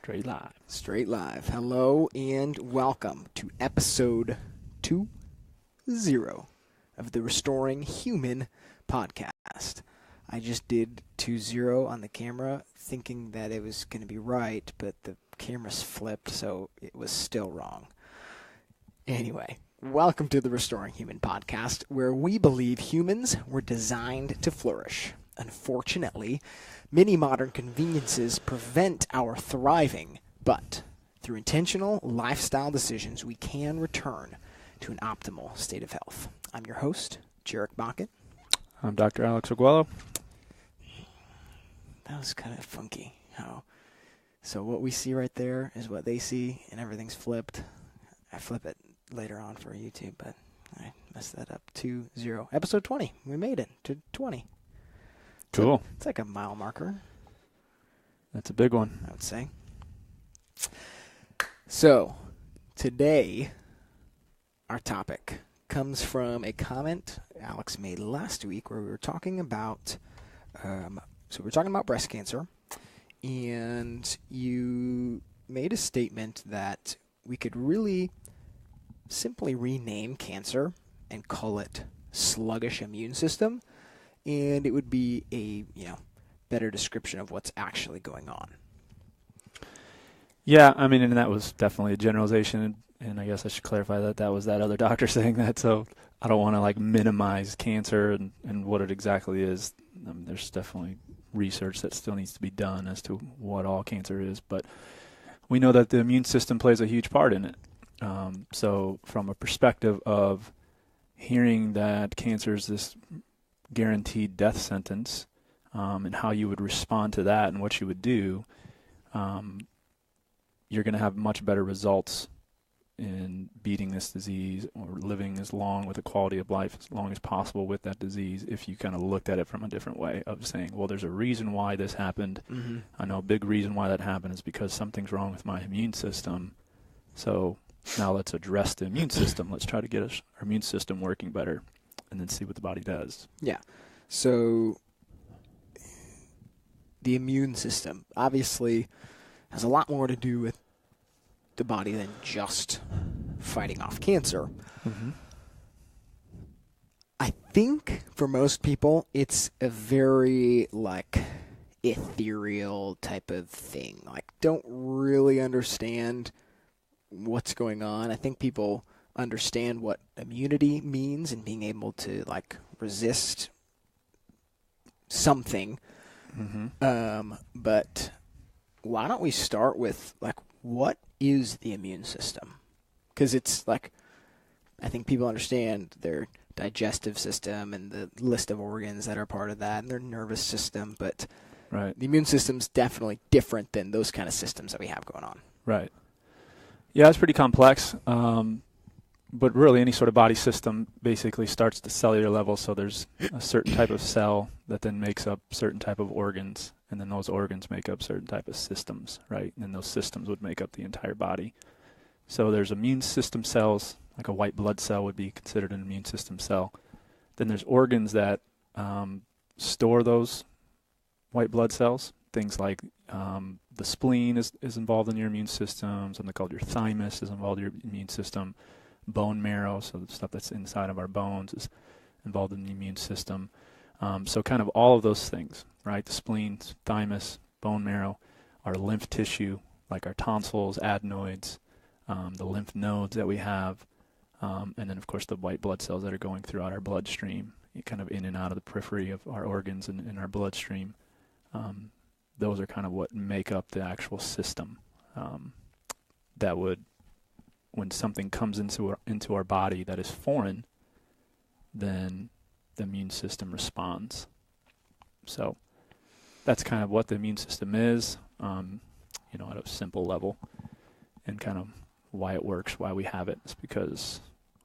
Straight live. Straight live. Hello and welcome to episode 20 of the Restoring Human podcast. I just did 20 on the camera thinking that it was going to be right, but the camera's flipped, so it was still wrong. Anyway, welcome to the Restoring Human podcast, where we believe humans were designed to flourish. Unfortunately, many modern conveniences prevent our thriving, but through intentional lifestyle decisions, we can return to an optimal state of health. I'm your host, Jarek Bakken. I'm Dr. Alex Aguelo. That was kind of funky. So what we see right there is what they see, and everything's flipped. I flip it later on for YouTube, but I messed that up. 20. Episode 20. We made it to 20. Cool. It's like a mile marker, That's a big one. I would say. So, today, our topic comes from a comment Alex made last week where we were talking about, breast cancer, and you made a statement that we could really simply rename cancer and call it sluggish immune system, and it would be a better description of what's actually going on. Yeah, I mean, and that was definitely a generalization, and I guess I should clarify that was that other doctor saying that, so I don't want to minimize cancer and what it exactly is. There's definitely research that still needs to be done as to what all cancer is, but we know that the immune system plays a huge part in it. So from a perspective of hearing that cancer is this guaranteed death sentence, and how you would respond to that and what you would do, you're going to have much better results in beating this disease or living as long with a quality of life as long as possible with that disease if you kind of looked at it from a different way of saying, well, there's a reason why this happened. Mm-hmm. I know a big reason why that happened is because something's wrong with my immune system. So now let's address the immune system. Let's try to get our immune system working better and then see what the body does. Yeah. So the immune system obviously has a lot more to do with the body than just fighting off cancer. Mm-hmm. I think for most people, it's a very ethereal type of thing. Don't really understand what's going on. I think people understand what immunity means and being able to resist something. Mm-hmm. But why don't we start with what is the immune system? Because it's I think people understand their digestive system and the list of organs that are part of that and their nervous system, but Right. the immune system's definitely different than those kind of systems that we have going on. Right. Yeah, it's pretty complex. But really any sort of body system basically starts at the cellular level. So there's a certain type of cell that then makes up certain type of organs, and then those organs make up certain type of systems, right? And then those systems would make up the entire body. So there's immune system cells, like a white blood cell would be considered an immune system cell. Then there's organs that store those white blood cells. Things like the spleen is involved in your immune system. Something called your thymus is involved in your immune system. Bone marrow, so the stuff that's inside of our bones, is involved in the immune system. So kind of all of those things, right? The spleen, thymus, bone marrow, our lymph tissue, like our tonsils, adenoids, the lymph nodes that we have, and then, of course, the white blood cells that are going throughout our bloodstream, kind of in and out of the periphery of our organs and in our bloodstream. Those are kind of what make up the actual system that would, when something comes into our body that is foreign, then the immune system responds. So that's kind of what the immune system is, at a simple level, and kind of why it works, why we have it. It's because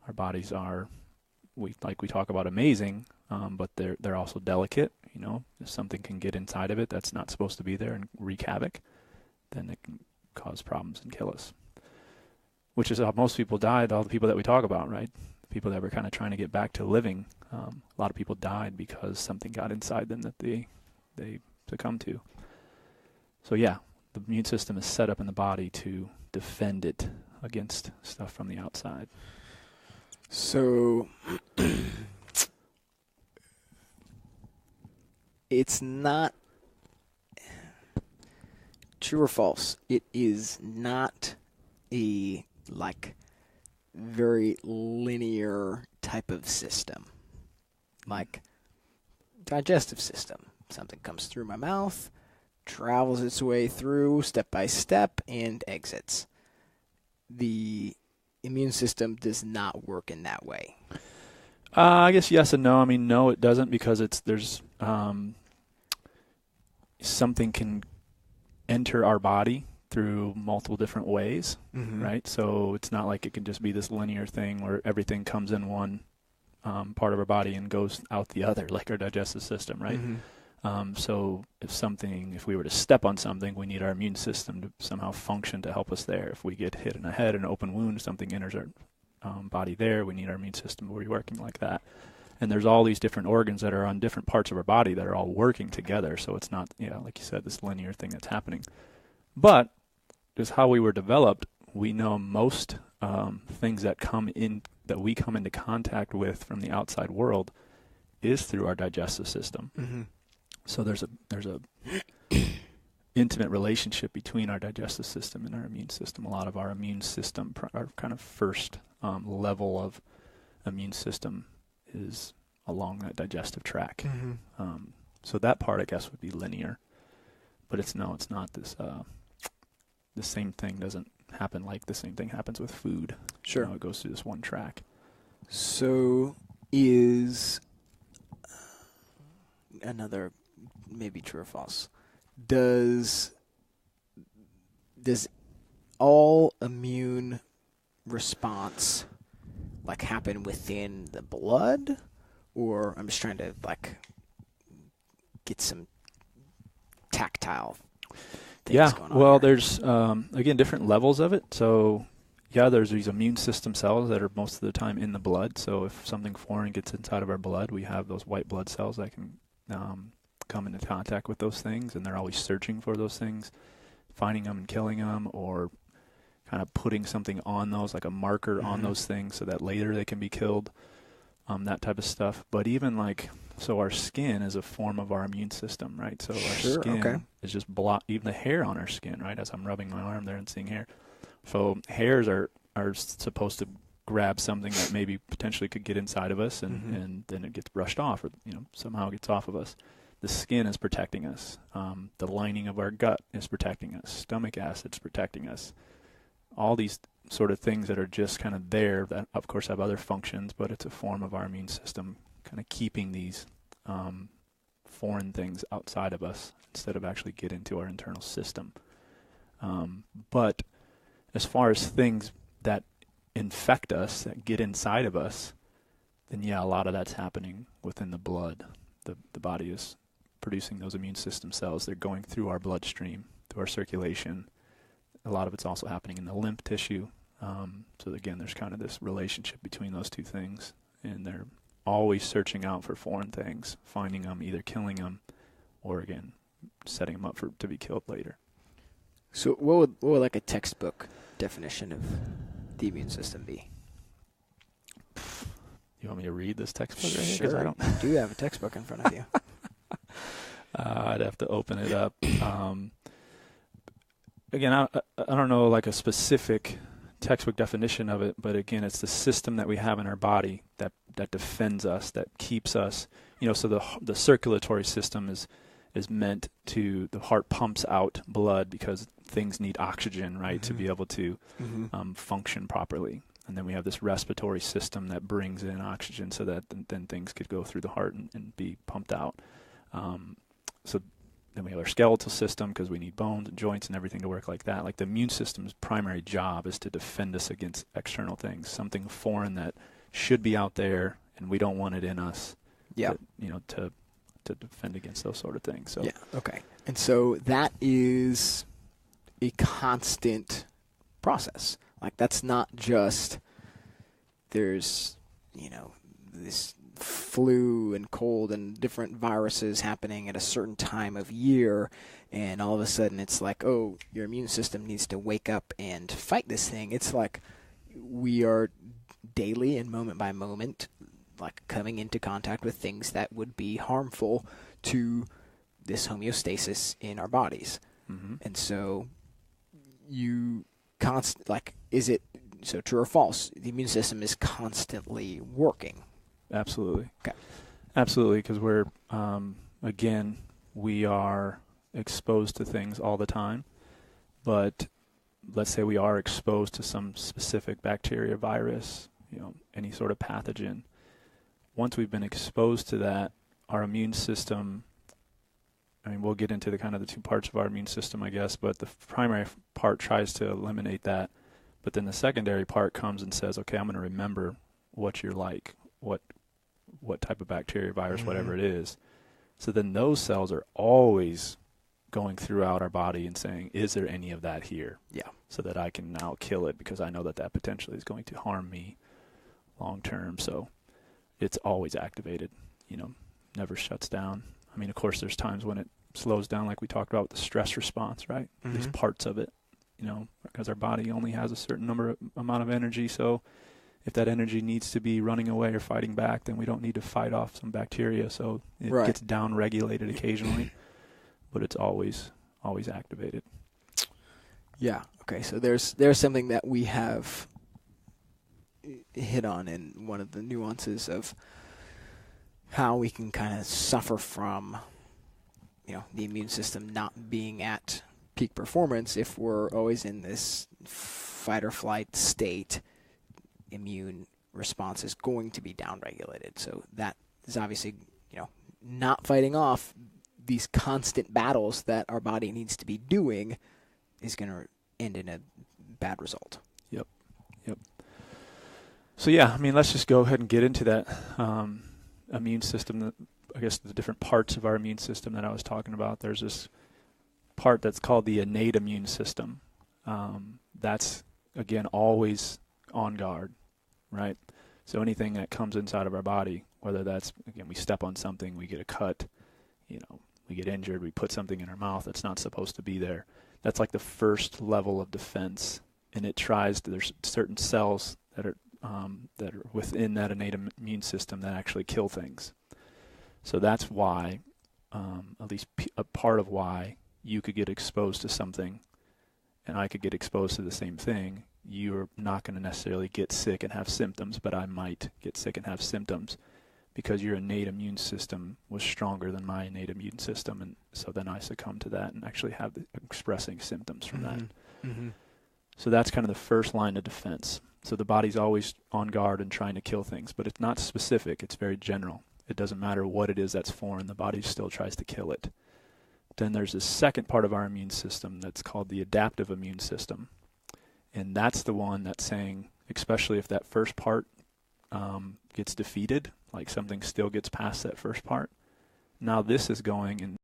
our bodies are, we talk about amazing, but they're also delicate. If something can get inside of it that's not supposed to be there and wreak havoc, then it can cause problems and kill us. Which is how most people died, all the people that we talk about, right? People that were kind of trying to get back to living. A lot of people died because something got inside them that they succumbed to. So yeah, the immune system is set up in the body to defend it against stuff from the outside. So it's not true or false. It is not a very linear type of system, like digestive system. Something comes through my mouth, travels its way through step by step, and exits. The immune system does not work in that way. I guess yes and no. I mean, no, it doesn't, because there's something can enter our body through multiple different ways, right? So it's not like it can just be this linear thing where everything comes in one part of our body and goes out the other, like our digestive system, right? So if we were to step on something, we need our immune system to somehow function to help us there. If we get hit in the head, an open wound, something enters our body there, we need our immune system to be working like that. And there's all these different organs that are on different parts of our body that are all working together. So it's not, like you said, this linear thing that's happening. But just how we were developed, we know most things that we come into contact with from the outside world is through our digestive system. So there's a intimate relationship between our digestive system and our immune system. A lot of our immune system, our kind of first level of immune system, is along that digestive tract. So that part, I guess, would be linear. But it's not this. The same thing doesn't happen like the same thing happens with food. Sure. It goes through this one track. So is another maybe true or false? Does all immune response happen within the blood, or I'm just trying to get some tactile things going on well, here. there's again different levels of it. So there's these immune system cells that are most of the time in the blood. So if something foreign gets inside of our blood, we have those white blood cells that can come into contact with those things, and they're always searching for those things, finding them and killing them, or kind of putting something on those, like a marker on those things, so that later they can be killed, that type of stuff. But even so our skin is a form of our immune system, right? So our skin is just even the hair on our skin, right? As I'm rubbing my arm there and seeing hair. So hairs are supposed to grab something that maybe potentially could get inside of us, and then it gets brushed off, or somehow it gets off of us. The skin is protecting us. The lining of our gut is protecting us. Stomach acid's protecting us. All these sort of things that are just kind of there that, of course, have other functions, but it's a form of our immune system kind of keeping these foreign things outside of us instead of actually get into our internal system. But as far as things that infect us, that get inside of us, then a lot of that's happening within the blood. The body is producing those immune system cells. They're going through our bloodstream, through our circulation. A lot of it's also happening in the lymph tissue. So again, there's kind of this relationship between those two things, and they're always searching out for foreign things, finding them, either killing them, or again, setting them up to be killed later. So what would a textbook definition of the immune system be? You want me to read this textbook right here? Sure. I don't. You do have a textbook in front of you. I'd have to open it up. Again, I don't know a specific textbook definition of it, but again, it's the system that we have in our body that defends us, that keeps us. So the circulatory system is meant to, the heart pumps out blood because things need oxygen, right, to be able to function properly. And then we have this respiratory system that brings in oxygen so that then things could go through the heart and be pumped out. So then we have our skeletal system because we need bones and joints and everything to work like that. The immune system's primary job is to defend us against external things, something foreign that should be out there and we don't want it in us. Yeah. To defend against those sort of things. So. Yeah. Okay. And so that is a constant process. That's not just there's this flu and cold and different viruses happening at a certain time of year, and all of a sudden it's like, oh, your immune system needs to wake up and fight this thing. It's like we are daily and moment by moment like coming into contact with things that would be harmful to this homeostasis in our bodies. Mm-hmm. And so is it so true or false? The immune system is constantly working. Absolutely. Okay. Absolutely, because we're, again, we are exposed to things all the time, but let's say we are exposed to some specific bacteria, virus, any sort of pathogen. Once we've been exposed to that, our immune system, we'll get into the kind of the two parts of our immune system, I guess, but the primary part tries to eliminate that. But then the secondary part comes and says, okay, I'm going to remember what you're like, what type of bacteria, virus, Mm-hmm. whatever it is. So then those cells are always going throughout our body and saying, is there any of that here? Yeah. So that I can now kill it, because I know that potentially is going to harm me long term. So it's always activated, never shuts down. Of course, there's times when it slows down, like we talked about with the stress response, right? Mm-hmm. There's parts of it, because our body only has a certain amount of energy. So if that energy needs to be running away or fighting back, then we don't need to fight off some bacteria. So it Right. gets down-regulated occasionally, but it's always activated. Yeah. Okay. So there's something that we have hit on in one of the nuances of how we can kind of suffer from, the immune system not being at peak performance. If we're always in this fight or flight state, immune response is going to be downregulated. So that is obviously, not fighting off these constant battles that our body needs to be doing is going to end in a bad result. Yep. So yeah, let's just go ahead and get into that immune system. I guess the different parts of our immune system that I was talking about. There's this part that's called the innate immune system. That's, again, always on guard, right? So anything that comes inside of our body, whether that's, again, we step on something, we get a cut, we get injured, we put something in our mouth that's not supposed to be there. That's like the first level of defense. And there's certain cells that are within that innate immune system that actually kill things. So that's why, at least a part of why you could get exposed to something and I could get exposed to the same thing. You're not going to necessarily get sick and have symptoms, but I might get sick and have symptoms because your innate immune system was stronger than my innate immune system. And so then I succumb to that and actually have expressing symptoms from that. Mm-hmm. So that's kind of the first line of defense. So the body's always on guard and trying to kill things, but it's not specific. It's very general. It doesn't matter what it is that's foreign. The body still tries to kill it. Then there's this second part of our immune system that's called the adaptive immune system. And that's the one that's saying, especially if that first part gets defeated, like something still gets past that first part, now this is going and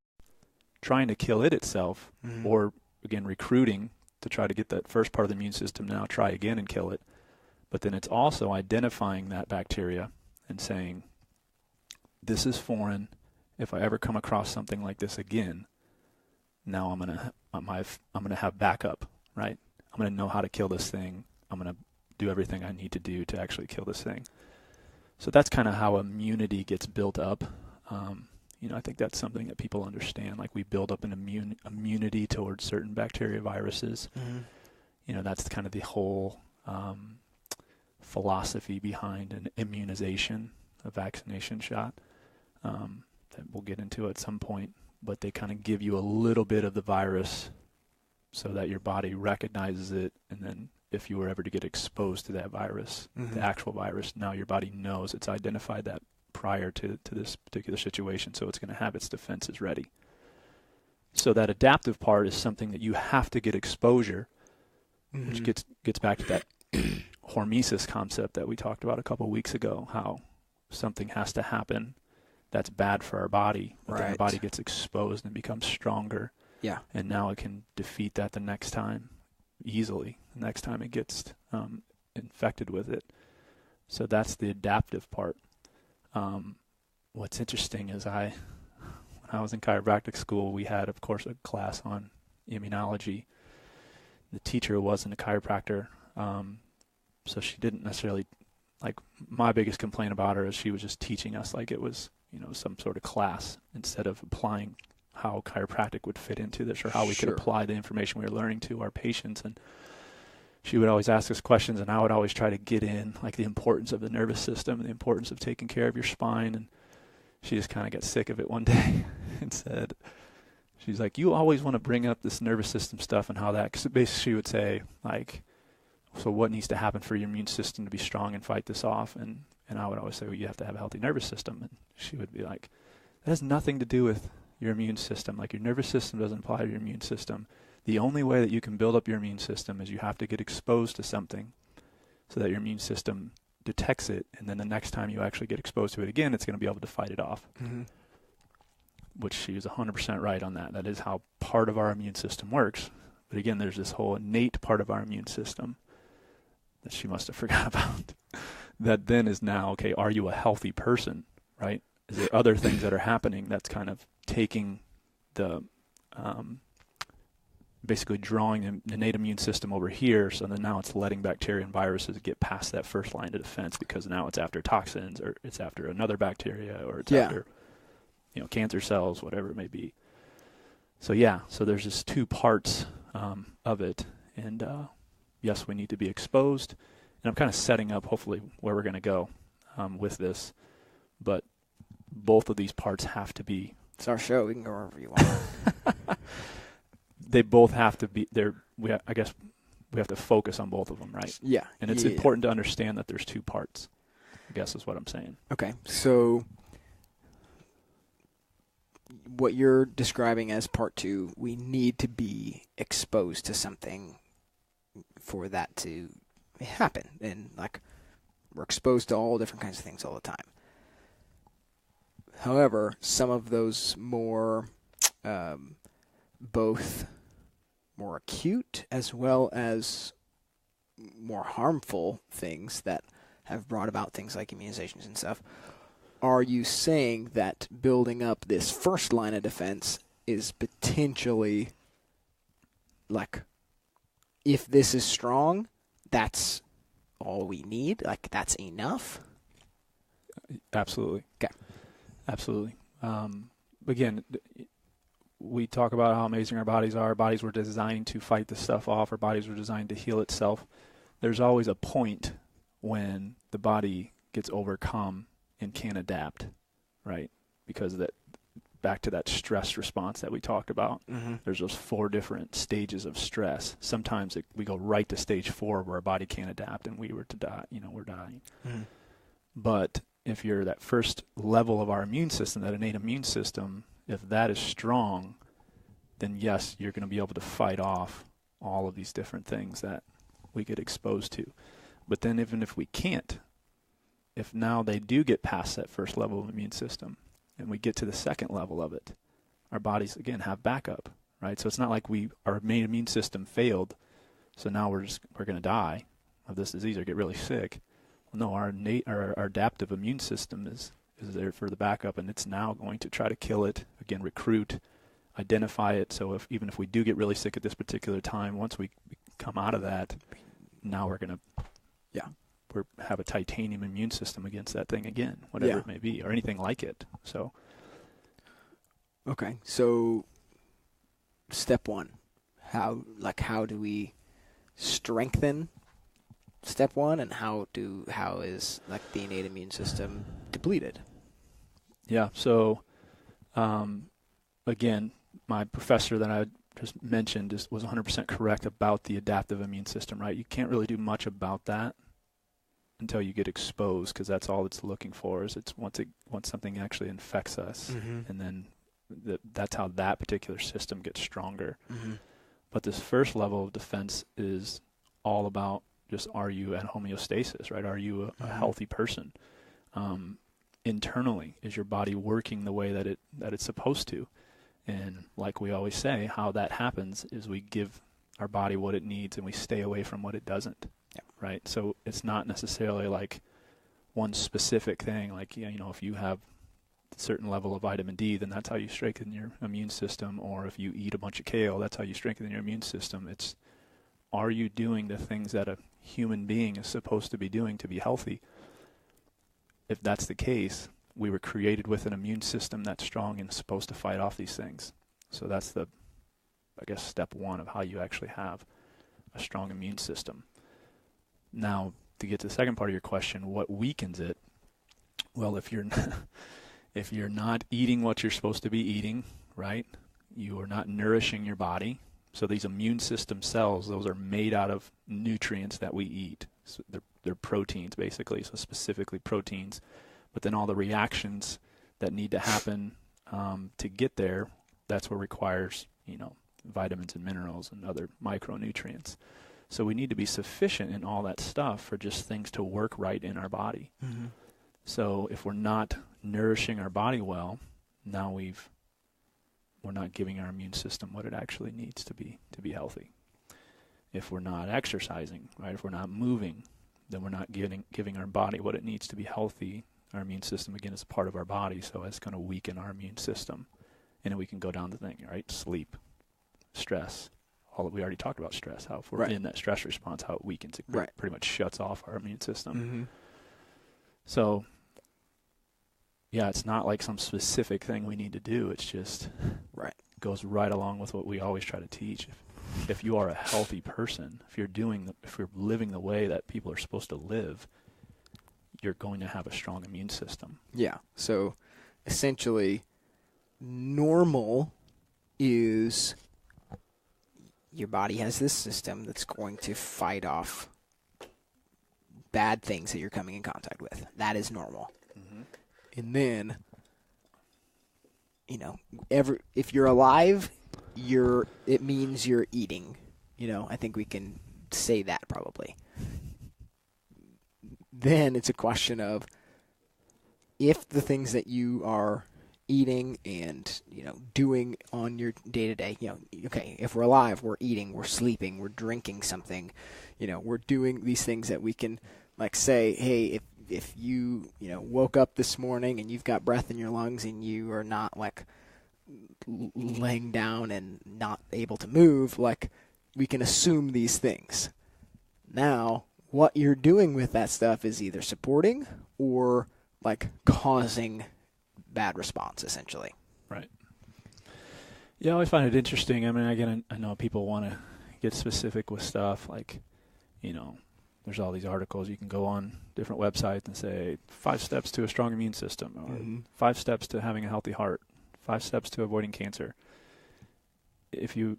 trying to kill it itself, Mm-hmm. or, again, recruiting to try to get that first part of the immune system now try again and kill it. But then it's also identifying that bacteria and saying, this is foreign. If I ever come across something like this again, now I'm gonna have backup, right? I'm gonna know how to kill this thing. I'm gonna do everything I need to do to actually kill this thing. So that's kind of how immunity gets built up. I think that's something that people understand. Like we build up an immunity towards certain bacteria, viruses. Mm-hmm. That's kind of the whole philosophy behind an immunization, a vaccination shot. That we'll get into at some point, but they kind of give you a little bit of the virus so that your body recognizes it, and then if you were ever to get exposed to that virus, Mm-hmm. the actual virus, now your body knows it's identified that prior to this particular situation, so it's going to have its defenses ready. So that adaptive part is something that you have to get exposure, Mm-hmm. which gets back to that hormesis concept that we talked about a couple of weeks ago, how something has to happen that's bad for our body, but then our Right. body gets exposed and becomes stronger, Yeah. and now it can defeat that the next time easily, the next time it gets infected with it. So that's the adaptive part. What's interesting is when I was in chiropractic school, we had, of course, a class on immunology. The teacher wasn't a chiropractor, so she didn't necessarily, like, my biggest complaint about her is she was just teaching us like it was, some sort of class instead of applying how chiropractic would fit into this or how we could apply the information we were learning to our patients. And she would always ask us questions, and I would always try to get in, like, the importance of the nervous system and the importance of taking care of your spine. And she just kind of got sick of it one day and said, she's like, you always want to bring up this nervous system stuff and how that, because basically she would say, like, so what needs to happen for your immune system to be strong and fight this off? And I would always say, well, you have to have a healthy nervous system. And she would be like, that has nothing to do with your immune system. Like, your nervous system doesn't apply to your immune system. The only way that you can build up your immune system is you have to get exposed to something so that your immune system detects it, and then the next time you actually get exposed to it again, it's going to be able to fight it off. Mm-hmm. Which she was 100% right on that. That is how part of our immune system works. But again, there's this whole innate part of our immune system that she must have forgot about. That then is now, okay, are you a healthy person, right? Is there other things that are happening that's kind of taking the, basically drawing the innate immune system over here, so then now it's letting bacteria and viruses get past that first line of defense because now it's after toxins or it's after another bacteria or it's after, cancer cells, whatever it may be. So so there's just two parts of it. And yes, we need to be exposed. And I'm kind of setting up, hopefully, where we're going to go with this. But both of these parts have to be. It's our show. We can go wherever you want. They both have to be there. I guess we have to focus on both of them, right? Yeah. And it's important to understand that there's two parts, I guess is what I'm saying. Okay. So what you're describing as part two, we need to be exposed to something for that to happen. And, like, we're exposed to all different kinds of things all the time. However, some of those more, both more acute as well as more harmful things that have brought about things like immunizations and stuff, are you saying that building up this first line of defense is potentially, like, if this is strong, that's all we need? Like, that's enough? Absolutely. Okay. Absolutely. Again, we talk about how amazing our bodies are. Our bodies were designed to fight this stuff off. Our bodies were designed to heal itself. There's always a point when the body gets overcome and can't adapt, right? Because back to that stress response that we talked about, there's those 4 different stages of stress. Sometimes we go right to stage 4 where our body can't adapt and we were to die, we're dying. Mm-hmm. But if you're that first level of our immune system, that innate immune system, if that is strong, then yes, you're going to be able to fight off all of these different things that we get exposed to. But then even if we can't, if now they do get past that first level of immune system and we get to the second level of it, our bodies, again, have backup, right? So it's not like our main immune system failed, so now we're going to die of this disease or get really sick. Well, no, our adaptive immune system is there for the backup, and it's now going to try to kill it, again, recruit, identify it. So even if we do get really sick at this particular time, once we come out of that, now we're going to have a titanium immune system against that thing again, whatever it may be, or anything like it. So, okay, so step 1, how do we strengthen step 1, and how is, like, the innate immune system depleted? Yeah. So, again, my professor that I just mentioned was 100% correct about the adaptive immune system, right? You can't really do much about that until you get exposed, because that's all it's looking for. Is it's once something actually infects us, and then that's how that particular system gets stronger. Mm-hmm. But this first level of defense is all about just, are you at homeostasis, right? Are you a healthy person? Internally, is your body working the way that it's supposed to? And like we always say, how that happens is we give our body what it needs and we stay away from what it doesn't, right? So it's not necessarily like one specific thing. Like, if you have a certain level of vitamin D, then that's how you strengthen your immune system. Or if you eat a bunch of kale, that's how you strengthen your immune system. It's, are you doing the things that a human being is supposed to be doing to be healthy? If that's the case, we were created with an immune system that's strong and supposed to fight off these things. So that's step one of how you actually have a strong immune system. Now, to get to the second part of your question, what weakens it? Well, if you're not eating what you're supposed to be eating, right? You are not nourishing your body. So these immune system cells, those are made out of nutrients that we eat. So they're proteins, basically, so specifically proteins. But then all the reactions that need to happen to get there, that's what requires, vitamins and minerals and other micronutrients. So we need to be sufficient in all that stuff for just things to work right in our body. Mm-hmm. So if we're not nourishing our body well, now we're not giving our immune system what it actually needs to be healthy. If we're not exercising, right? If we're not moving, then we're not giving our body what it needs to be healthy. Our immune system, again, is a part of our body, so it's going to weaken our immune system. And then we can go down the thing, right? Sleep, stress. We already talked about stress, how if we're in that stress response, how it weakens. It pretty much shuts off our immune system. Mm-hmm. So, yeah, it's not like some specific thing we need to do. It's just goes right along with what we always try to teach. If you are a healthy person, if you're living the way that people are supposed to live, you're going to have a strong immune system. Yeah. So essentially, normal is your body has this system that's going to fight off bad things that you're coming in contact with. That is normal. Mm-hmm. And then, if you're alive, it means you're eating. I think we can say that probably. Then it's a question of if the things that you are eating and, doing on your day-to-day, okay, if we're alive, we're eating, we're sleeping, we're drinking something, we're doing these things that we can, like, say, hey, if you, woke up this morning and you've got breath in your lungs and you are not, like, laying down and not able to move, like, we can assume these things. Now, what you're doing with that stuff is either supporting or, like, causing bad response, essentially. Right. Yeah, I always find it interesting. I mean, again, I know people want to get specific with stuff. Like, there's all these articles. You can go on different websites and say 5 steps to a strong immune system, or 5 steps to having a healthy heart, 5 steps to avoiding cancer. If you,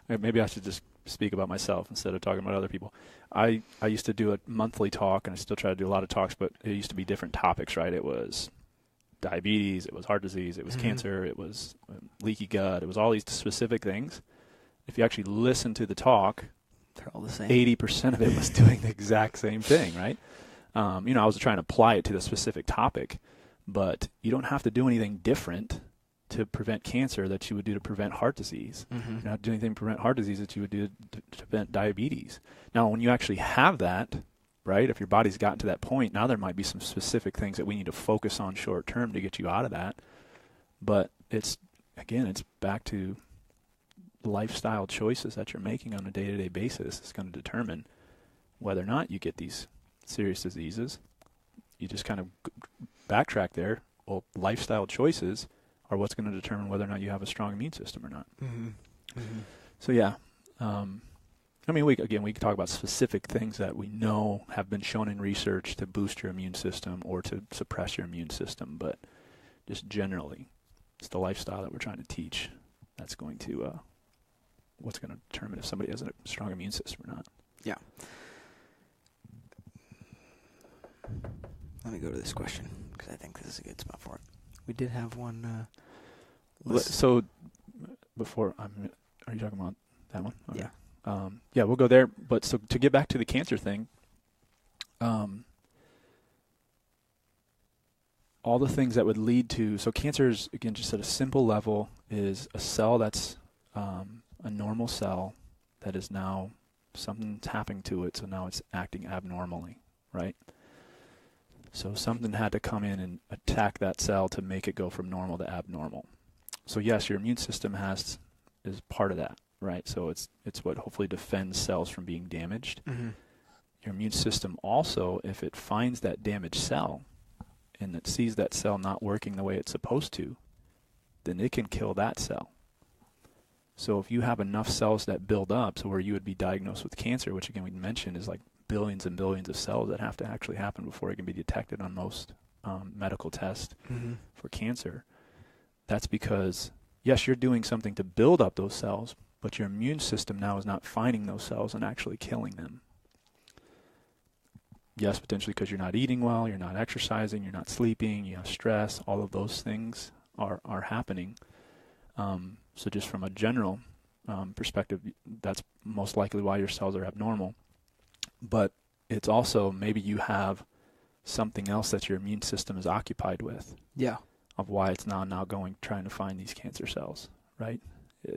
maybe I should just speak about myself instead of talking about other people. I used to do a monthly talk, and I still try to do a lot of talks, but it used to be different topics, right? It was diabetes, it was heart disease, it was cancer, it was leaky gut, it was all these specific things. If you actually listen to the talk, they're all the same. 80% of it was doing the exact same thing, right? I was trying to apply it to the specific topic, but you don't have to do anything different to prevent cancer that you would do to prevent heart disease. Mm-hmm. You're not doing anything to prevent heart disease that you would do to prevent diabetes. Now, when you actually have that, right, if your body's gotten to that point, now there might be some specific things that we need to focus on short term to get you out of that. But it's back to lifestyle choices that you're making on a day-to-day basis is going to determine whether or not you get these serious diseases. You just kind of backtrack there. Well, lifestyle choices are what's going to determine whether or not you have a strong immune system or not. Mm-hmm. Mm-hmm. So, yeah. We can talk about specific things that we know have been shown in research to boost your immune system or to suppress your immune system, but just generally, it's the lifestyle that we're trying to teach that's going to what's going to determine if somebody has a strong immune system or not. Yeah. Let me go to this question because I think this is a good spot for it. We did have one. So, before are you talking about that one? Okay. Yeah. We'll go there. But so to get back to the cancer thing, all the things that would lead to, so cancer is, again, just at a simple level, is a cell that's a normal cell that is now something's happening to it, so now it's acting abnormally, right? So something had to come in and attack that cell to make it go from normal to abnormal. So yes, your immune system is part of that, right? So it's what hopefully defends cells from being damaged. Mm-hmm. Your immune system also, if it finds that damaged cell and it sees that cell not working the way it's supposed to, then it can kill that cell. So if you have enough cells that build up, so where you would be diagnosed with cancer, which again we mentioned is like billions and billions of cells that have to actually happen before it can be detected on most medical tests Mm-hmm. for cancer, that's because, yes, you're doing something to build up those cells, but your immune system now is not finding those cells and actually killing them. Yes, potentially because you're not eating well, you're not exercising, you're not sleeping, you have stress, all of those things are happening. So just from a general perspective, that's most likely why your cells are abnormal. But it's also maybe you have something else that your immune system is occupied with. Yeah. Of why it's now trying to find these cancer cells, right?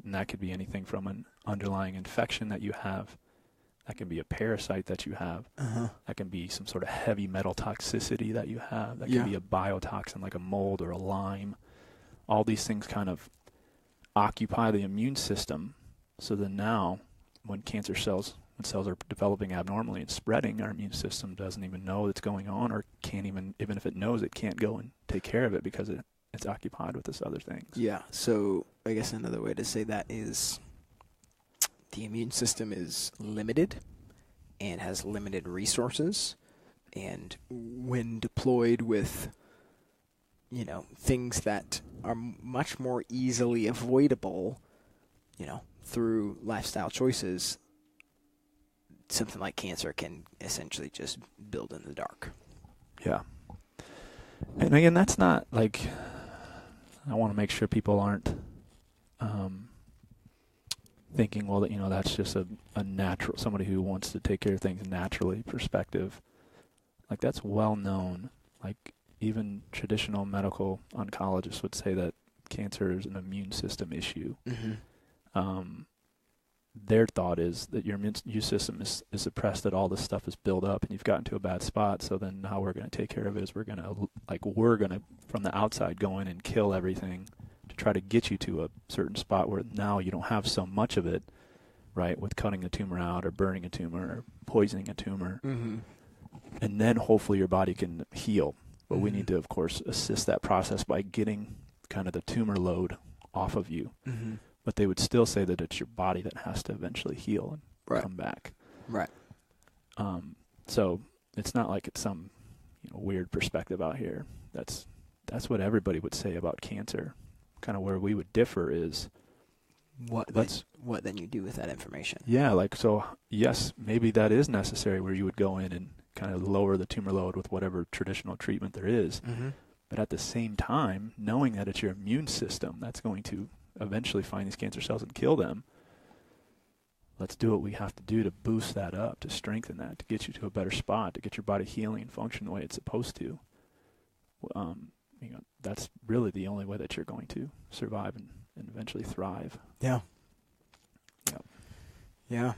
And that could be anything from an underlying infection that you have. That can be a parasite that you have. Uh-huh. That can be some sort of heavy metal toxicity that you have. That Yeah. can be a biotoxin like a mold or a Lyme. All these things kind of occupy the immune system. So then now when cells are developing abnormally and spreading, our immune system doesn't even know it's going on, or can't even if it knows, it can't go and take care of it because it's occupied with this other things. Yeah. So I guess another way to say that is the immune system is limited and has limited resources, and when deployed with things that are much more easily avoidable, through lifestyle choices, something like cancer can essentially just build in the dark. Yeah. And again, that's not like, I want to make sure people aren't thinking, well, that that's just a natural, somebody who wants to take care of things naturally perspective. Like, that's well known. Like, even traditional medical oncologists would say that cancer is an immune system issue. Mm-hmm. Their thought is that your immune system is suppressed, that all this stuff is built up and you've gotten to a bad spot. So then how we're going to take care of it is we're going to, from the outside, go in and kill everything to try to get you to a certain spot where now you don't have so much of it, right, with cutting the tumor out or burning a tumor or poisoning a tumor. Mm-hmm. And then hopefully your body can heal. But we Mm-hmm. need to, of course, assist that process by getting kind of the tumor load off of you. Mm-hmm. But they would still say that it's your body that has to eventually heal and Right. come back. Right. So it's not like it's some weird perspective out here. That's what everybody would say about cancer. Kind of where we would differ is What then you do with that information? Yeah, so yes, maybe that is necessary where you would go in and kind of lower the tumor load with whatever traditional treatment there is. Mm-hmm. But at the same time, knowing that it's your immune system that's going to eventually find these cancer cells and kill them, let's do what we have to do to boost that up, to strengthen that, to get you to a better spot, to get your body healing and functioning the way it's supposed to. That's really the only way that you're going to survive and eventually thrive. Yeah. Yep. Yeah.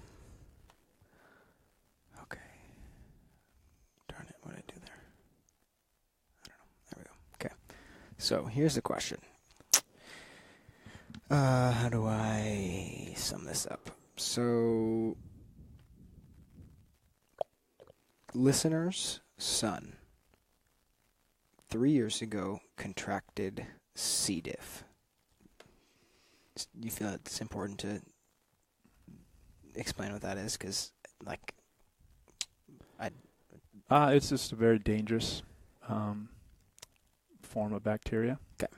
Okay. Darn it, what did I do there? I don't know. There we go. Okay. So here's the question. How do I sum this up? So, listener's son 3 years ago contracted C. diff. You feel it's important to explain what that is? Because, it's just a very dangerous form of bacteria. Okay.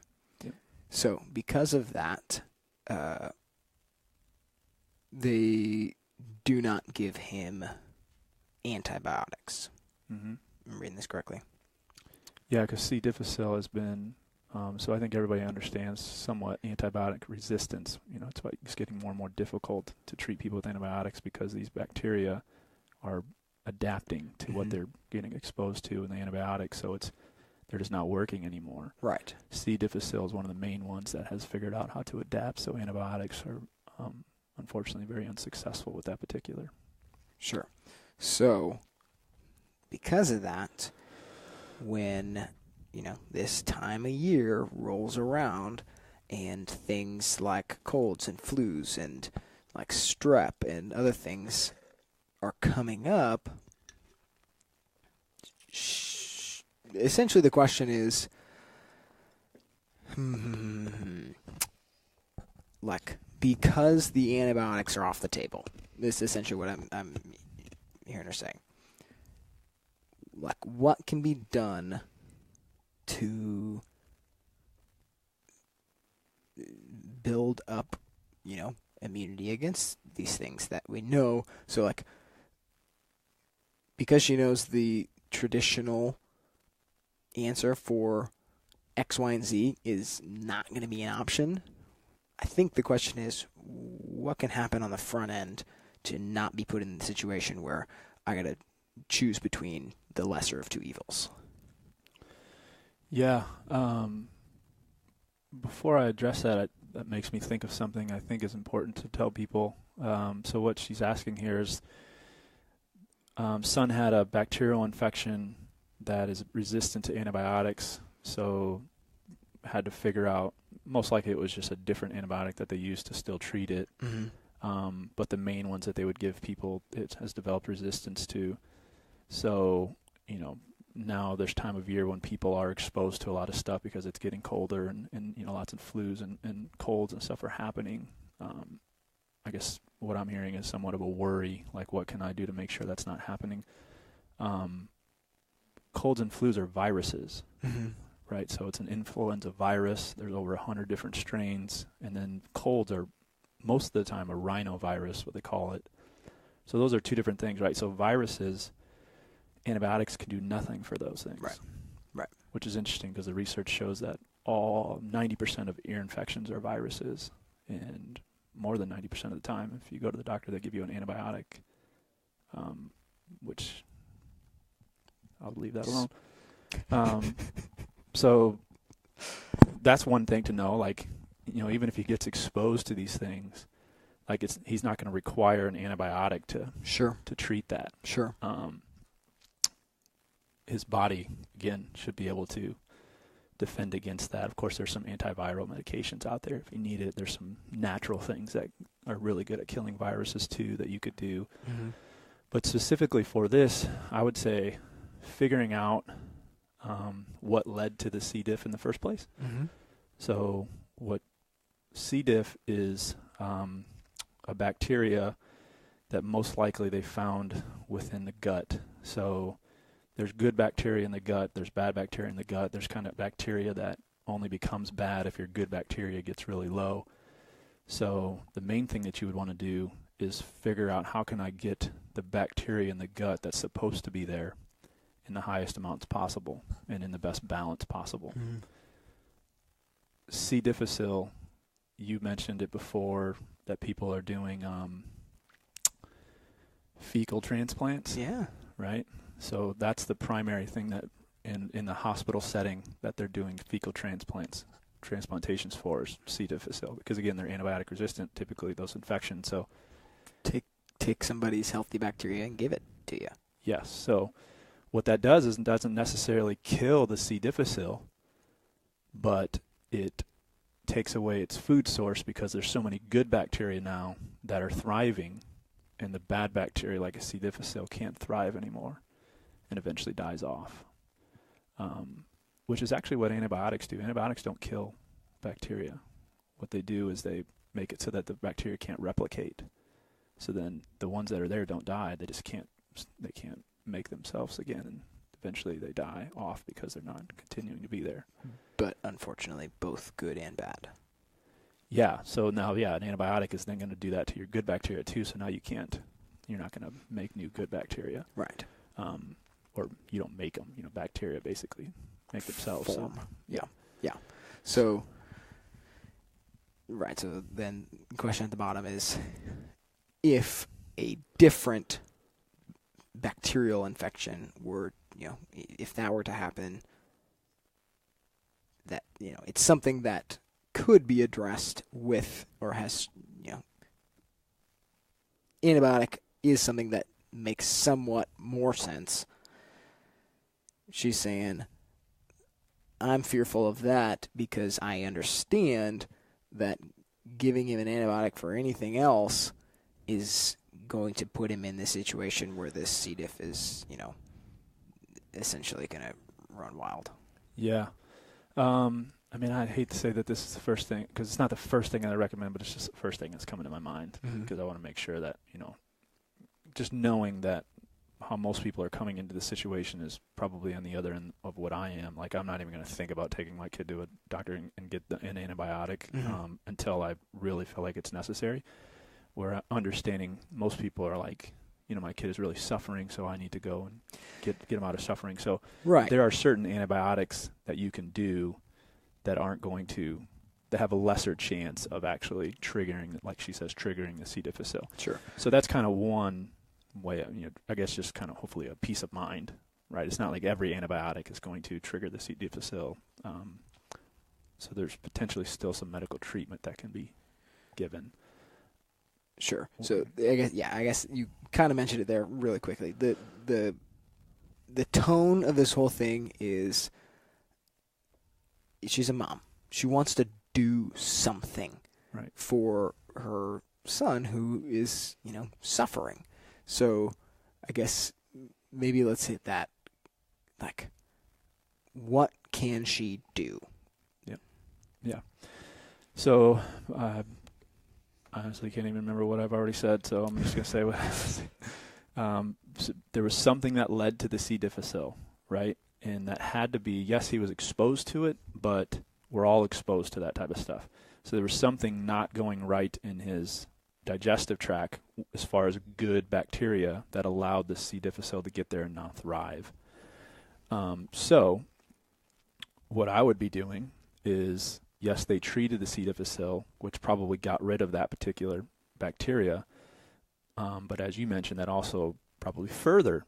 So, because of that, they do not give him antibiotics. Mm-hmm. I'm reading this correctly. Yeah, because C. difficile has been, so I think everybody understands somewhat antibiotic resistance. It's why it's getting more and more difficult to treat people with antibiotics because these bacteria are adapting to what they're getting exposed to in the antibiotics, so they're just not working anymore. Right. C. difficile is one of the main ones that has figured out how to adapt, so antibiotics are unfortunately very unsuccessful with that particular. Sure. So, because of that, when, this time of year rolls around and things like colds and flus and like strep and other things are coming up. Essentially, the question is, like, because the antibiotics are off the table. This is essentially what I'm hearing her saying. Like, what can be done to build up, immunity against these things that we know? So, like, because she knows the traditional answer for X, Y, and Z is not going to be an option, I think the question is, what can happen on the front end to not be put in the situation where I got to choose between the lesser of two evils? Yeah. Before I address that, that makes me think of something I think is important to tell people. So what she's asking here is, son had a bacterial infection that is resistant to antibiotics, so had to figure out, most likely it was just a different antibiotic that they used to still treat it. Mm-hmm. But the main ones that they would give people, it has developed resistance to. So, now there's time of year when people are exposed to a lot of stuff because it's getting colder and lots of flus and colds and stuff are happening. I guess what I'm hearing is somewhat of a worry, like what can I do to make sure that's not happening? Colds and flus are viruses, right? So it's an influenza virus. There's over 100 different strains. And then colds are, most of the time, a rhinovirus, what they call it. So those are two different things, right? So viruses, antibiotics can do nothing for those things. Right. Which is interesting because the research shows that 90% of ear infections are viruses. And more than 90% of the time, if you go to the doctor, they give you an antibiotic, which I'll leave that alone. So that's one thing to know. Like, even if he gets exposed to these things, like he's not going to require an antibiotic to treat that. Sure. His body, again, should be able to defend against that. Of course, there's some antiviral medications out there if you need it. There's some natural things that are really good at killing viruses too that you could do. Mm-hmm. But specifically for this, I would say figuring out what led to the C. diff in the first place. Mm-hmm. So what C. diff is, a bacteria that most likely they found within the gut. So there's good bacteria in the gut, there's bad bacteria in the gut. There's kind of bacteria that only becomes bad if your good bacteria gets really low. So the main thing that you would want to do is figure out how can I get the bacteria in the gut that's supposed to be there in the highest amounts possible and in the best balance possible. Mm-hmm. C. difficile, you mentioned it before, that people are doing fecal transplants. Yeah. Right? So that's the primary thing that in the hospital setting that they're doing fecal transplantations for is C. difficile, because again, they're antibiotic resistant, typically those infections. So take somebody's healthy bacteria and give it to you. Yes. So what that does is it doesn't necessarily kill the C. difficile, but it takes away its food source because there's so many good bacteria now that are thriving, and the bad bacteria like a C. difficile can't thrive anymore and eventually dies off, which is actually what antibiotics do. Antibiotics don't kill bacteria. What they do is they make it so that the bacteria can't replicate. So then the ones that are there don't die. They can't make themselves again, and eventually they die off because they're not continuing to be there. But unfortunately, both good and bad. Yeah. So now, an antibiotic is then going to do that to your good bacteria too. So now you're not going to make new good bacteria. Right. Or you don't make them. Bacteria basically make themselves. Form. Yeah. So, right. So then the question at the bottom is, if a different bacterial infection were, if that were to happen, that, it's something that could be addressed with, or has, antibiotic is something that makes somewhat more sense. She's saying I'm fearful of that because I understand that giving him an antibiotic for anything else is going to put him in this situation where this C. diff is, essentially going to run wild. Yeah. I mean, I hate to say that this is the first thing, because it's not the first thing I recommend, but it's just the first thing that's coming to my mind, because I want to make sure that, just knowing that how most people are coming into the situation is probably on the other end of what I am. Like, I'm not even going to think about taking my kid to a doctor and get an antibiotic until I really feel like it's necessary. Where understanding most people are like, my kid is really suffering, so I need to go and get him out of suffering. So there are certain antibiotics that you can do that aren't going to, that have a lesser chance of actually triggering, like she says, triggering the C. difficile. Sure. So that's kind of one way, I guess just kind of hopefully a peace of mind, right? It's not like every antibiotic is going to trigger the C. difficile. So there's potentially still some medical treatment that can be given. Sure. So I guess you kind of mentioned it there really quickly. The tone of this whole thing is she's a mom. She wants to do something for her son who is, suffering. So I guess maybe let's hit that. Like, what can she do? Yeah. So I honestly can't even remember what I've already said, so I'm just going to say what so there was something that led to the C. difficile, right? And that had to be, yes, he was exposed to it, but we're all exposed to that type of stuff. So there was something not going right in his digestive tract as far as good bacteria that allowed the C. difficile to get there and not thrive. So what I would be doing is, yes, they treated the C. difficile, which probably got rid of that particular bacteria. But as you mentioned, that also probably further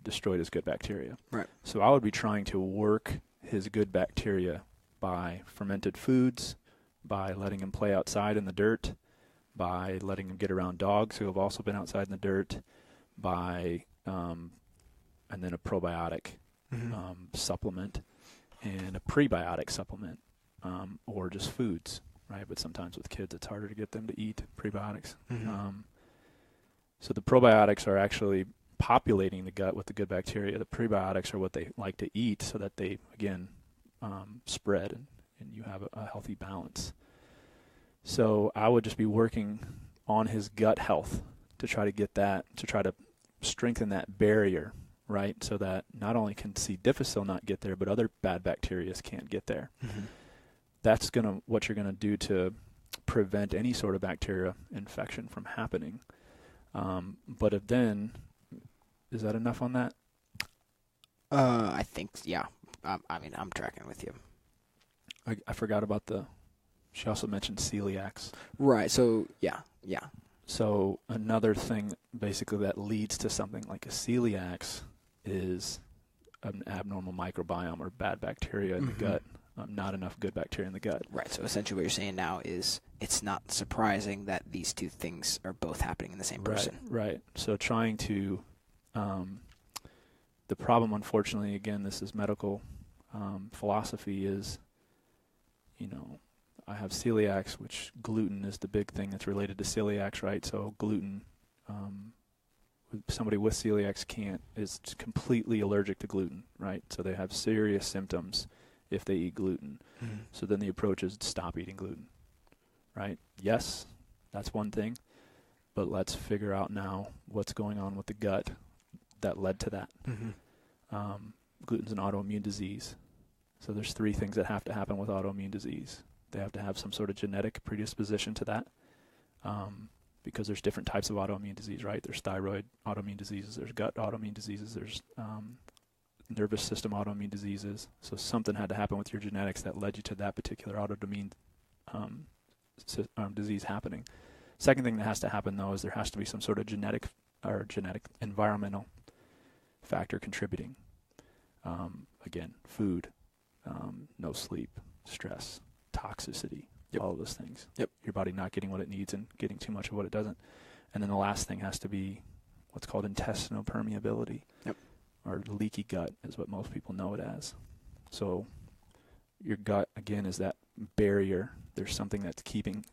destroyed his good bacteria. Right. So I would be trying to work his good bacteria by fermented foods, by letting him play outside in the dirt, by letting him get around dogs who have also been outside in the dirt, by and then a probiotic supplement and a prebiotic supplement. Or just foods, right? But sometimes with kids, it's harder to get them to eat prebiotics. So the probiotics are actually populating the gut with the good bacteria. The prebiotics are what they like to eat so that they, again, spread and you have a healthy balance. So I would just be working on his gut health to try to get that, to try to strengthen that barrier, right? So that not only can C. difficile not get there, but other bad bacteria can't get there. That's what you're gonna do to prevent any sort of bacteria infection from happening. But if then, is that enough on that? I think, yeah. I mean, I'm tracking with you. I forgot about she also mentioned celiacs. Right. So yeah. So another thing basically that leads to something like a celiacs is an abnormal microbiome or bad bacteria in the gut. Not enough good bacteria in the gut. Right. So essentially what you're saying now is it's not surprising that these two things are both happening in the same person. Right. So trying to, the problem, unfortunately, again, this is medical philosophy is, I have celiacs, which gluten is the big thing that's related to celiacs, right? So gluten, somebody with celiacs is completely allergic to gluten, right? So they have serious symptoms if they eat gluten. So then the approach is to stop eating gluten, right? Yes, that's one thing, but let's figure out now what's going on with the gut that led to that. Gluten's an autoimmune disease. So there's three things that have to happen with autoimmune disease. They have to have some sort of genetic predisposition to that, because there's different types of autoimmune disease, right? There's thyroid autoimmune diseases, there's gut autoimmune diseases, there's nervous system autoimmune diseases. So something had to happen with your genetics that led you to that particular autoimmune disease happening. Second thing that has to happen, though, is there has to be some sort of genetic environmental factor contributing. Again, food, no sleep, stress, toxicity, all of those things. Your body not getting what it needs and getting too much of what it doesn't. And then the last thing has to be what's called intestinal permeability. Or leaky gut is what most people know it as. So your gut, again, is that barrier. There's something that's keeping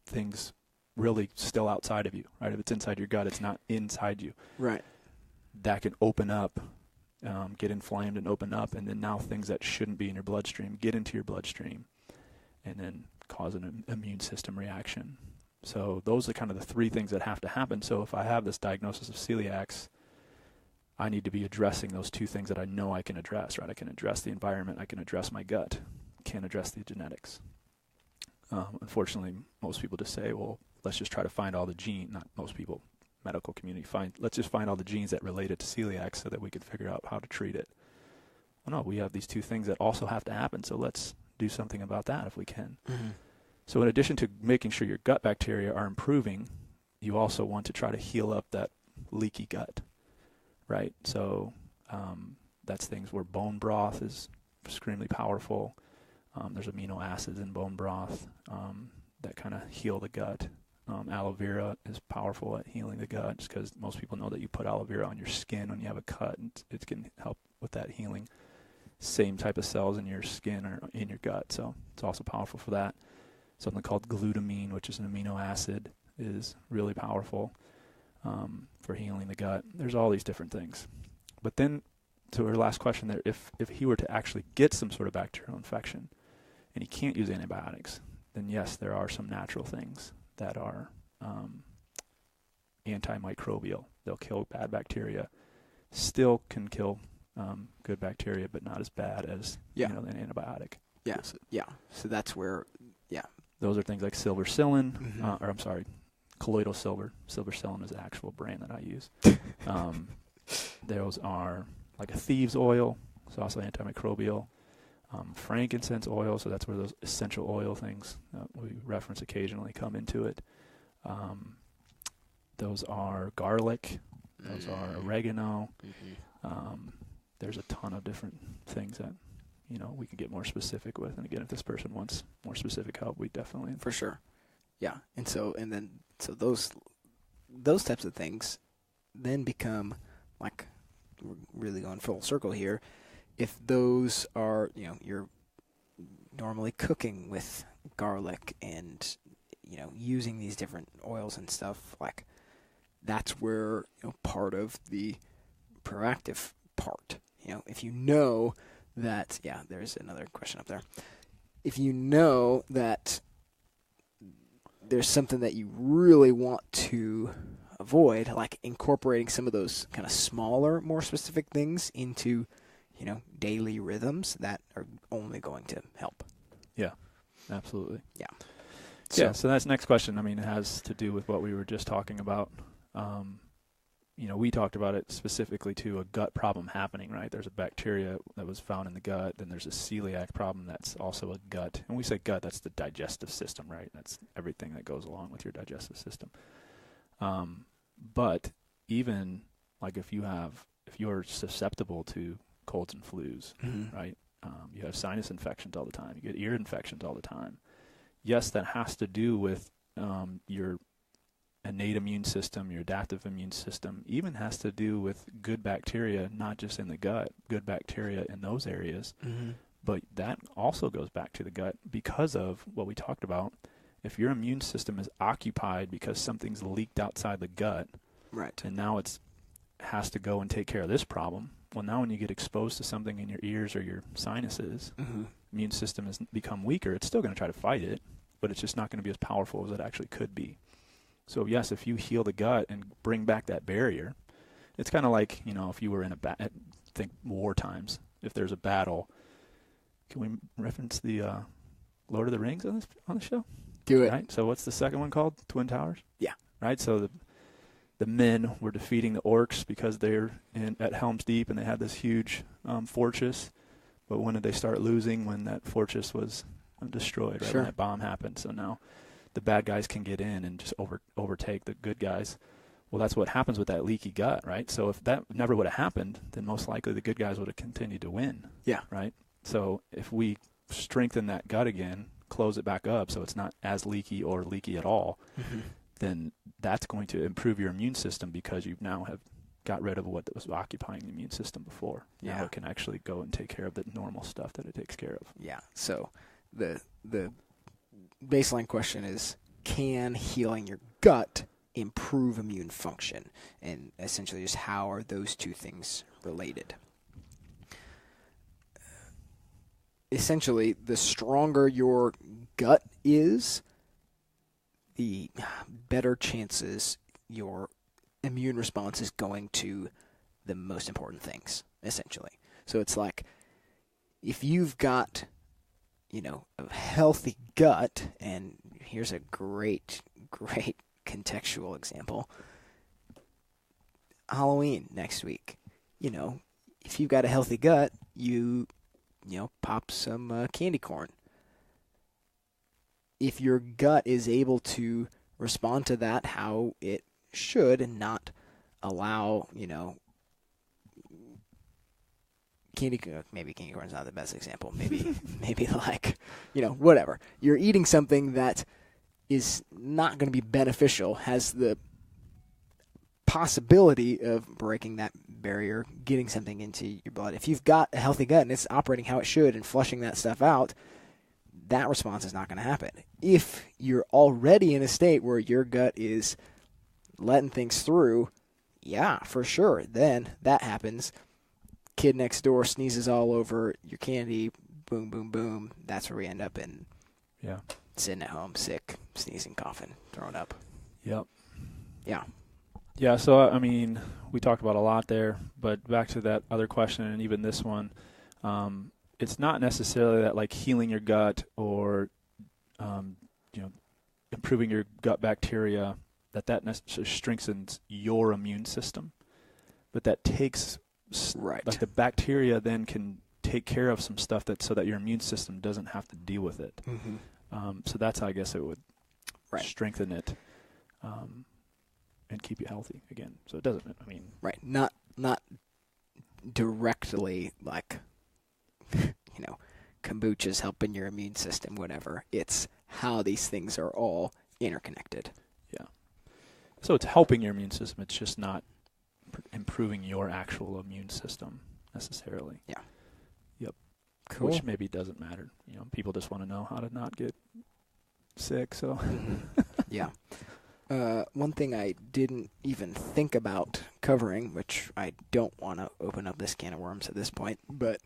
things really still outside of you, right? If it's inside your gut, it's not inside you. Right. That can open up, get inflamed and open up, and then now things that shouldn't be in your bloodstream get into your bloodstream and then cause an immune system reaction. So those are kind of the three things that have to happen. So if I have this diagnosis of celiacs, I need to be addressing those two things that I know I can address, right? I can address the environment, I can address my gut, can't address the genetics. Unfortunately, most people just say, well, let's just try to find all the genes, not most people, medical community, let's just find all the genes that related to celiac so that we could figure out how to treat it. Well, no, we have these two things that also have to happen, so let's do something about that if we can. Mm-hmm. So in addition to making sure your gut bacteria are improving, you also want to try to heal up that leaky gut, right? So that's things where bone broth is extremely powerful. There's amino acids in bone broth that kind of heal the gut. Aloe vera is powerful at healing the gut, just because most people know that you put aloe vera on your skin when you have a cut, and it can help with that healing. Same type of cells in your skin or in your gut, so it's also powerful for that. Something called glutamine, which is an amino acid, is really powerful for healing the gut. There's all these different things. But then, to our last question there, if he were to actually get some sort of bacterial infection and he can't use antibiotics, then yes, there are some natural things that are antimicrobial. They'll kill bad bacteria. Still can kill good bacteria, but not as bad as an antibiotic. Yeah. So that's where, Those are things like silvercillin, colloidal silver. Silvercillin is the actual brand that I use. Those are like a thieves oil, it's also antimicrobial. Frankincense oil, so that's where those essential oil things that we reference occasionally come into it. Those are garlic. Those are oregano. There's a ton of different things that we can get more specific with. And again, if this person wants more specific help, we definitely for sure. Yeah, so those types of things then become, like, we're really going full circle here. If those are, you're normally cooking with garlic and, using these different oils and stuff, like, that's where, part of the proactive part, if you know that, there's another question up there. If you know that there's something that you really want to avoid, like incorporating some of those kind of smaller, more specific things into daily rhythms, that are only going to help. Yeah, absolutely. Yeah. So that's the next question. I mean, it has to do with what we were just talking about. We talked about it specifically to a gut problem happening, right? There's a bacteria that was found in the gut. Then there's a celiac problem that's also a gut. And we say gut, that's the digestive system, right? That's everything that goes along with your digestive system. But even like if you're susceptible to colds and flus, right? You have sinus infections all the time. You get ear infections all the time. Yes, that has to do with your innate immune system, your adaptive immune system, even has to do with good bacteria, not just in the gut, good bacteria in those areas. But that also goes back to the gut because of what we talked about. If your immune system is occupied because something's leaked outside the gut, right, and now it has to go and take care of this problem, well, now when you get exposed to something in your ears or your sinuses, immune system has become weaker. It's still going to try to fight it, but it's just not going to be as powerful as it actually could be. So yes, if you heal the gut and bring back that barrier, it's kind of like, if you were in think war times, if there's a battle. Can we reference the Lord of the Rings on the show? Do it. Right. So what's the second one called? Twin Towers? Yeah. Right. So the men were defeating the orcs because they're at Helm's Deep and they had this huge fortress. But when did they start losing? When that fortress was destroyed, right? Sure. When that bomb happened. So now the bad guys can get in and just overtake the good guys. Well, that's what happens with that leaky gut, right? So if that never would have happened, then most likely the good guys would have continued to win. Yeah. Right? So if we strengthen that gut again, close it back up so it's not as leaky or leaky at all, then that's going to improve your immune system because you now have got rid of what was occupying the immune system before. Yeah. Now it can actually go and take care of the normal stuff that it takes care of. Yeah. So the baseline question is, can healing your gut improve immune function? And essentially just how are those two things related? Essentially, the stronger your gut is, the better chances your immune response is going to the most important things, essentially. So it's like, if you've got, a healthy gut, and here's a great contextual example. Halloween next week. If you've got a healthy gut, you pop some candy corn. If your gut is able to respond to that how it should and not allow, maybe candy corn's not the best example. Maybe like, whatever. You're eating something that is not going to be beneficial, has the possibility of breaking that barrier, getting something into your blood. If you've got a healthy gut and it's operating how it should and flushing that stuff out, that response is not going to happen. If you're already in a state where your gut is letting things through, yeah, for sure, then that happens. Kid next door sneezes all over your candy, boom, boom, boom. That's where we end up in. Yeah. Sitting at home, sick, sneezing, coughing, throwing up. Yep. Yeah. Yeah, so, we talked about a lot there, but back to that other question and even this one, it's not necessarily that, like, healing your gut or, improving your gut bacteria, that necessarily strengthens your immune system, but that takes, right. Like, the bacteria then can take care of some stuff so that your immune system doesn't have to deal with it. Mm-hmm. So that's how I guess it would strengthen it and keep you healthy again. So it doesn't, Right. Not directly like, kombucha's helping your immune system, whatever. It's how these things are all interconnected. Yeah. So it's helping your immune system. It's just not improving your actual immune system necessarily. Yeah. Yep. Cool. Which maybe doesn't matter. People just want to know how to not get sick. So. Yeah. One thing I didn't even think about covering, which I don't want to open up this can of worms at this point, but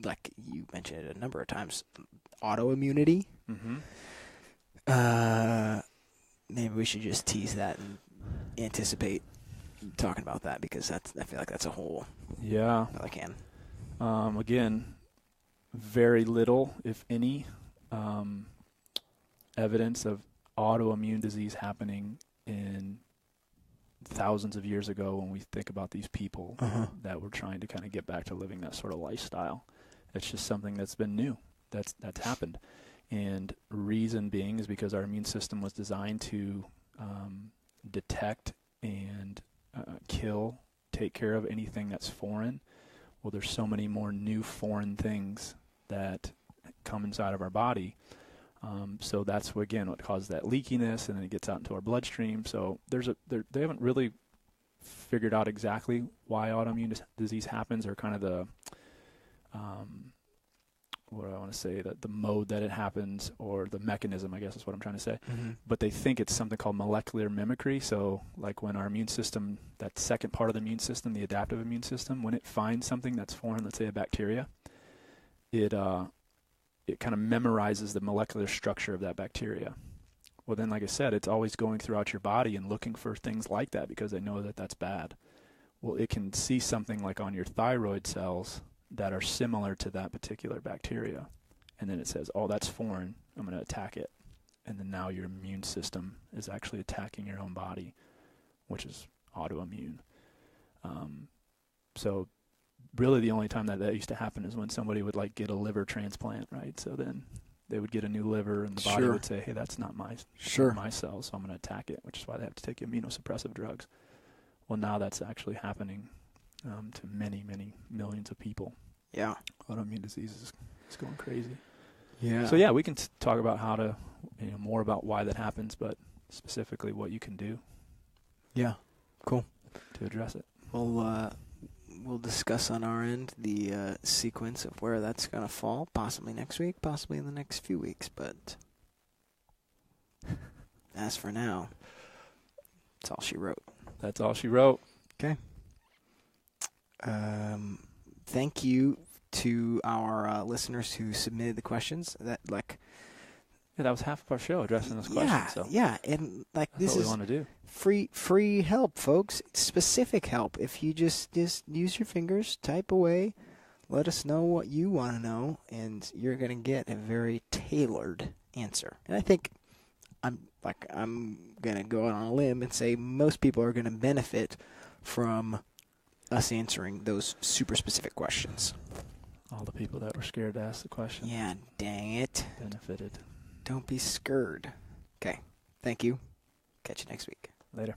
like you mentioned it a number of times, autoimmunity. Mm-hmm. Maybe we should just tease that and anticipate talking about that, because I feel like that's a whole other can. Again, very little, if any, evidence of autoimmune disease happening in thousands of years ago when we think about these people that were trying to kind of get back to living that sort of lifestyle. It's just something that's been new, that's happened. And reason being is because our immune system was designed to detect and take care of anything that's foreign. Well, there's so many more new foreign things that come inside of our body. So that's what causes that leakiness, and then it gets out into our bloodstream. So they haven't really figured out exactly why autoimmune disease happens, or kind of the the mode that it happens, or the mechanism, I guess is what I'm trying to say. Mm-hmm. But they think it's something called molecular mimicry. So like when our immune system, that second part of the immune system, the adaptive immune system, when it finds something that's foreign, let's say a bacteria, it kind of memorizes the molecular structure of that bacteria. Well, then, like I said, it's always going throughout your body and looking for things like that because they know that that's bad. Well, it can see something like on your thyroid cells that are similar to that particular bacteria. And then it says, oh, that's foreign, I'm going to attack it. And then now your immune system is actually attacking your own body, which is autoimmune. So really the only time that used to happen is when somebody would get a liver transplant, right? So then they would get a new liver and the body would say, hey, that's not my cells, so I'm going to attack it, which is why they have to take immunosuppressive drugs. Well, now that's actually happening to many, many millions of people. Yeah. Autoimmune disease is going crazy. Yeah. So yeah, we can talk about how to, more about why that happens, but specifically what you can do. Yeah. Cool. to address it. We'll discuss on our end the sequence of where that's going to fall, possibly next week, possibly in the next few weeks. But as for now, that's all she wrote. That's all she wrote. Okay. Thank you to our listeners who submitted the questions. That that was half of our show addressing this question. Yeah, so yeah, and that's this what is we want to do. free help, folks. Specific help. If you just use your fingers, type away, let us know what you want to know, and you're gonna get a very tailored answer. And I think I'm gonna go out on a limb and say most people are gonna benefit from us answering those super specific questions. All the people that were scared to ask the question. Yeah, dang it. Benefited. Don't be scared. Okay. Thank you. Catch you next week. Later.